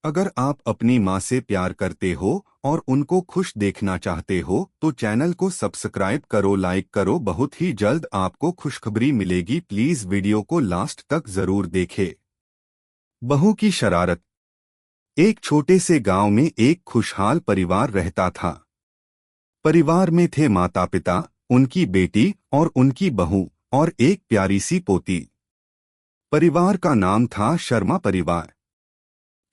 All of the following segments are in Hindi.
अगर आप अपनी माँ से प्यार करते हो और उनको खुश देखना चाहते हो तो चैनल को सब्सक्राइब करो, लाइक करो। बहुत ही जल्द आपको खुशखबरी मिलेगी। प्लीज वीडियो को लास्ट तक जरूर देखें। बहू की शरारत। एक छोटे से गांव में एक खुशहाल परिवार रहता था। परिवार में थे माता पिता, उनकी बेटी और उनकी बहू और एक प्यारी सी पोती। परिवार का नाम था शर्मा परिवार।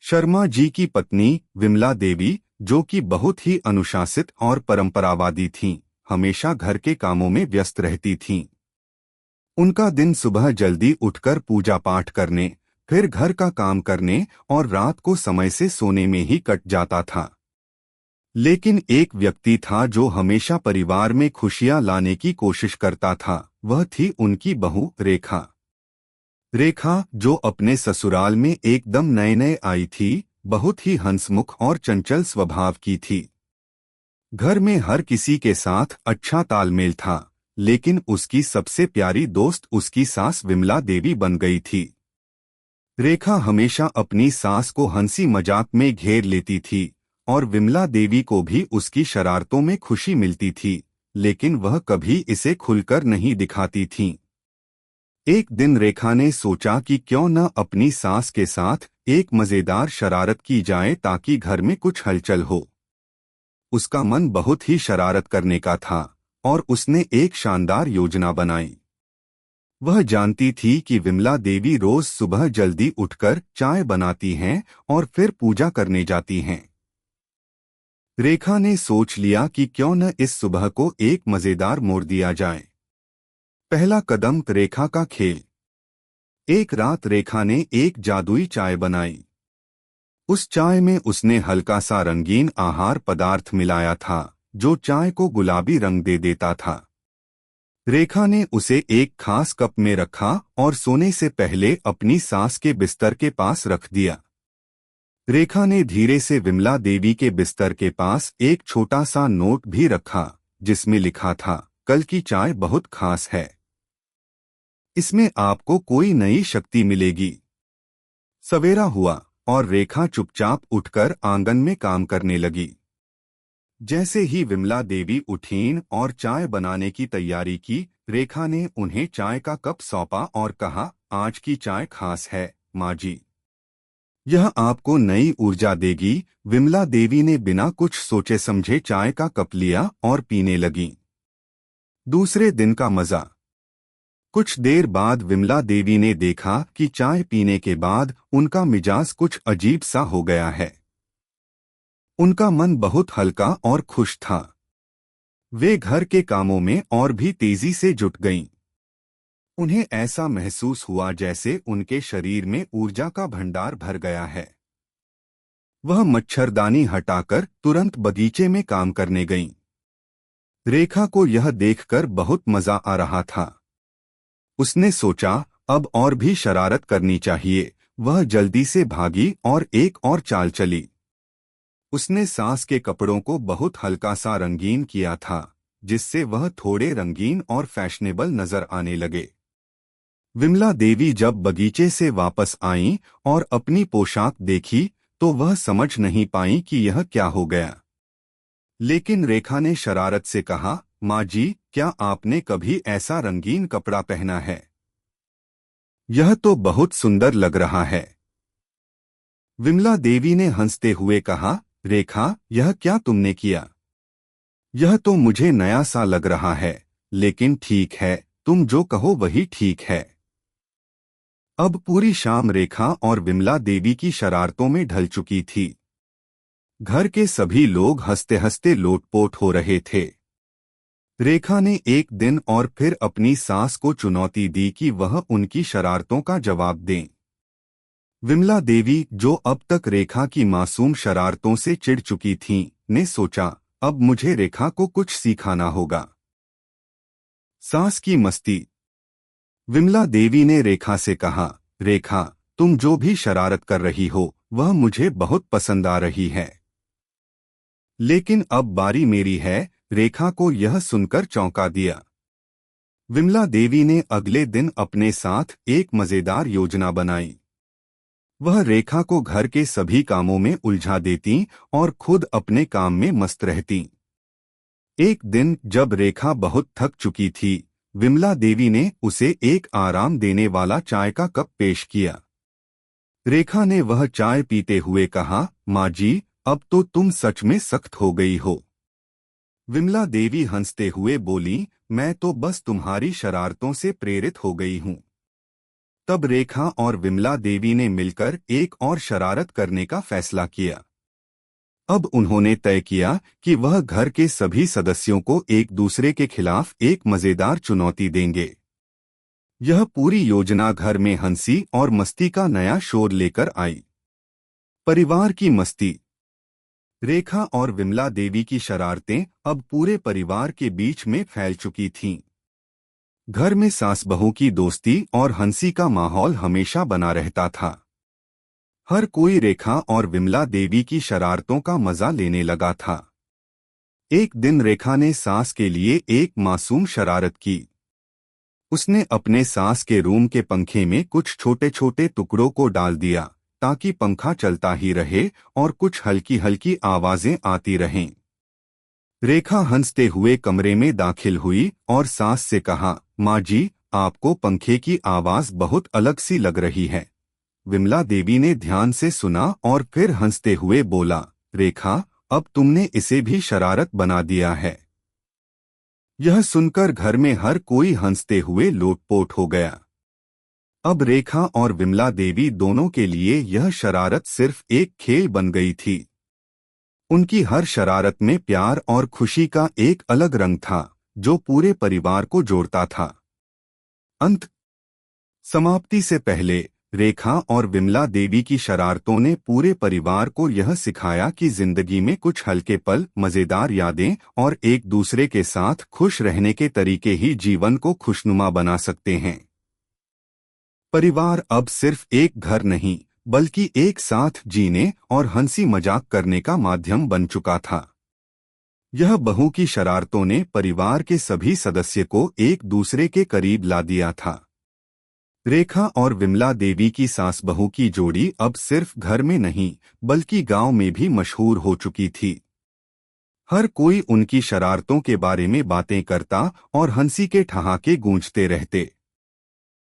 शर्मा जी की पत्नी विमला देवी, जो कि बहुत ही अनुशासित और परंपरावादी थीं, हमेशा घर के कामों में व्यस्त रहती थीं। उनका दिन सुबह जल्दी उठकर पूजा पाठ करने, फिर घर का काम करने और रात को समय से सोने में ही कट जाता था। लेकिन एक व्यक्ति था जो हमेशा परिवार में खुशियां लाने की कोशिश करता था। वह थी उनकी बहू रेखा। रेखा, जो अपने ससुराल में एकदम नए नए आई थी, बहुत ही हंसमुख और चंचल स्वभाव की थी। घर में हर किसी के साथ अच्छा तालमेल था, लेकिन उसकी सबसे प्यारी दोस्त उसकी सास विमला देवी बन गई थी। रेखा हमेशा अपनी सास को हंसी मजाक में घेर लेती थी और विमला देवी को भी उसकी शरारतों में खुशी मिलती थी, लेकिन वह कभी इसे खुलकर नहीं दिखाती थीं। एक दिन रेखा ने सोचा कि क्यों न अपनी सास के साथ एक मजेदार शरारत की जाए ताकि घर में कुछ हलचल हो। उसका मन बहुत ही शरारत करने का था और उसने एक शानदार योजना बनाई। वह जानती थी कि विमला देवी रोज सुबह जल्दी उठकर चाय बनाती हैं और फिर पूजा करने जाती हैं। रेखा ने सोच लिया कि क्यों न इस सुबह को एक मजेदार मोड़ दिया जाए। पहला कदम, रेखा का खेल। एक रात रेखा ने एक जादुई चाय बनाई। उस चाय में उसने हल्का सा रंगीन आहार पदार्थ मिलाया था, जो चाय को गुलाबी रंग दे देता था। रेखा ने उसे एक खास कप में रखा और सोने से पहले अपनी सास के बिस्तर के पास रख दिया। रेखा ने धीरे से विमला देवी के बिस्तर के पास एक छोटा सा नोट भी रखा, जिसमें लिखा था, कल की चाय बहुत खास है, इसमें आपको कोई नई शक्ति मिलेगी। सवेरा हुआ और रेखा चुपचाप उठकर आंगन में काम करने लगी। जैसे ही विमला देवी उठीं और चाय बनाने की तैयारी की, रेखा ने उन्हें चाय का कप सौंपा और कहा, आज की चाय खास है माँ जी, यह आपको नई ऊर्जा देगी। विमला देवी ने बिना कुछ सोचे समझे चाय का कप लिया और पीने लगी। दूसरे दिन का मजा। कुछ देर बाद विमला देवी ने देखा कि चाय पीने के बाद उनका मिजाज कुछ अजीब सा हो गया है। उनका मन बहुत हल्का और खुश था। वे घर के कामों में और भी तेजी से जुट गईं। उन्हें ऐसा महसूस हुआ जैसे उनके शरीर में ऊर्जा का भंडार भर गया है। वह मच्छरदानी हटाकर तुरंत बगीचे में काम करने गईं। रेखा को यह देखकर बहुत मजा आ रहा था। उसने सोचा, अब और भी शरारत करनी चाहिए। वह जल्दी से भागी और एक और चाल चली। उसने सास के कपड़ों को बहुत हल्का सा रंगीन किया था, जिससे वह थोड़े रंगीन और फैशनेबल नजर आने लगे। विमला देवी जब बगीचे से वापस आईं और अपनी पोशाक देखी तो वह समझ नहीं पाईं कि यह क्या हो गया। लेकिन रेखा ने शरारत से कहा, माँ जी, क्या आपने कभी ऐसा रंगीन कपड़ा पहना है? यह तो बहुत सुंदर लग रहा है। विमला देवी ने हंसते हुए कहा, रेखा, यह क्या तुमने किया? यह तो मुझे नया सा लग रहा है, लेकिन ठीक है, तुम जो कहो वही ठीक है। अब पूरी शाम रेखा और विमला देवी की शरारतों में ढल चुकी थी। घर के सभी लोग हंसते हंसते लोटपोट हो रहे थे। रेखा ने एक दिन और फिर अपनी सास को चुनौती दी कि वह उनकी शरारतों का जवाब दें। विमला देवी, जो अब तक रेखा की मासूम शरारतों से चिढ़ चुकी थीं, ने सोचा, अब मुझे रेखा को कुछ सिखाना होगा। सास की मस्ती। विमला देवी ने रेखा से कहा, रेखा, तुम जो भी शरारत कर रही हो वह मुझे बहुत पसंद आ रही है। लेकिन अब बारी मेरी है। रेखा को यह सुनकर चौंका दिया। विमला देवी ने अगले दिन अपने साथ एक मजेदार योजना बनाई। वह रेखा को घर के सभी कामों में उलझा देती और खुद अपने काम में मस्त रहती। एक दिन जब रेखा बहुत थक चुकी थी, विमला देवी ने उसे एक आराम देने वाला चाय का कप पेश किया। रेखा ने वह चाय पीते हुए कहा, माँ जी, अब तो तुम सच में सख्त हो गई हो। विमला देवी हंसते हुए बोली, मैं तो बस तुम्हारी शरारतों से प्रेरित हो गई हूँ। तब रेखा और विमला देवी ने मिलकर एक और शरारत करने का फैसला किया। अब उन्होंने तय किया कि वह घर के सभी सदस्यों को एक दूसरे के खिलाफ एक मजेदार चुनौती देंगे। यह पूरी योजना घर में हंसी और मस्ती का नया शोर लेकर आई। परिवार की मस्ती। रेखा और विमला देवी की शरारतें अब पूरे परिवार के बीच में फैल चुकी थीं। घर में सास बहू की दोस्ती और हंसी का माहौल हमेशा बना रहता था। हर कोई रेखा और विमला देवी की शरारतों का मजा लेने लगा था। एक दिन रेखा ने सास के लिए एक मासूम शरारत की। उसने अपने सास के रूम के पंखे में कुछ छोटे छोटे टुकड़ों को डाल दिया ताकि पंखा चलता ही रहे और कुछ हल्की हल्की आवाजें आती रहें। रेखा हंसते हुए कमरे में दाखिल हुई और सास से कहा, माँ जी, आपको पंखे की आवाज बहुत अलग सी लग रही है। विमला देवी ने ध्यान से सुना और फिर हंसते हुए बोला, रेखा, अब तुमने इसे भी शरारत बना दिया है। यह सुनकर घर में हर कोई हंसते हुए लोटपोट हो गया। अब रेखा और विमला देवी दोनों के लिए यह शरारत सिर्फ एक खेल बन गई थी। उनकी हर शरारत में प्यार और खुशी का एक अलग रंग था जो पूरे परिवार को जोड़ता था। अंत। समाप्ति से पहले रेखा और विमला देवी की शरारतों ने पूरे परिवार को यह सिखाया कि जिंदगी में कुछ हल्के पल, मजेदार यादें और एक दूसरे के साथ खुश रहने के तरीके ही जीवन को खुशनुमा बना सकते हैं। परिवार अब सिर्फ एक घर नहीं बल्कि एक साथ जीने और हंसी मजाक करने का माध्यम बन चुका था। यह बहू की शरारतों ने परिवार के सभी सदस्य को एक दूसरे के करीब ला दिया था। रेखा और विमला देवी की सास बहू की जोड़ी अब सिर्फ घर में नहीं बल्कि गांव में भी मशहूर हो चुकी थी। हर कोई उनकी शरारतों के बारे में बातें करता और हंसी के ठहाके गूंजते रहते।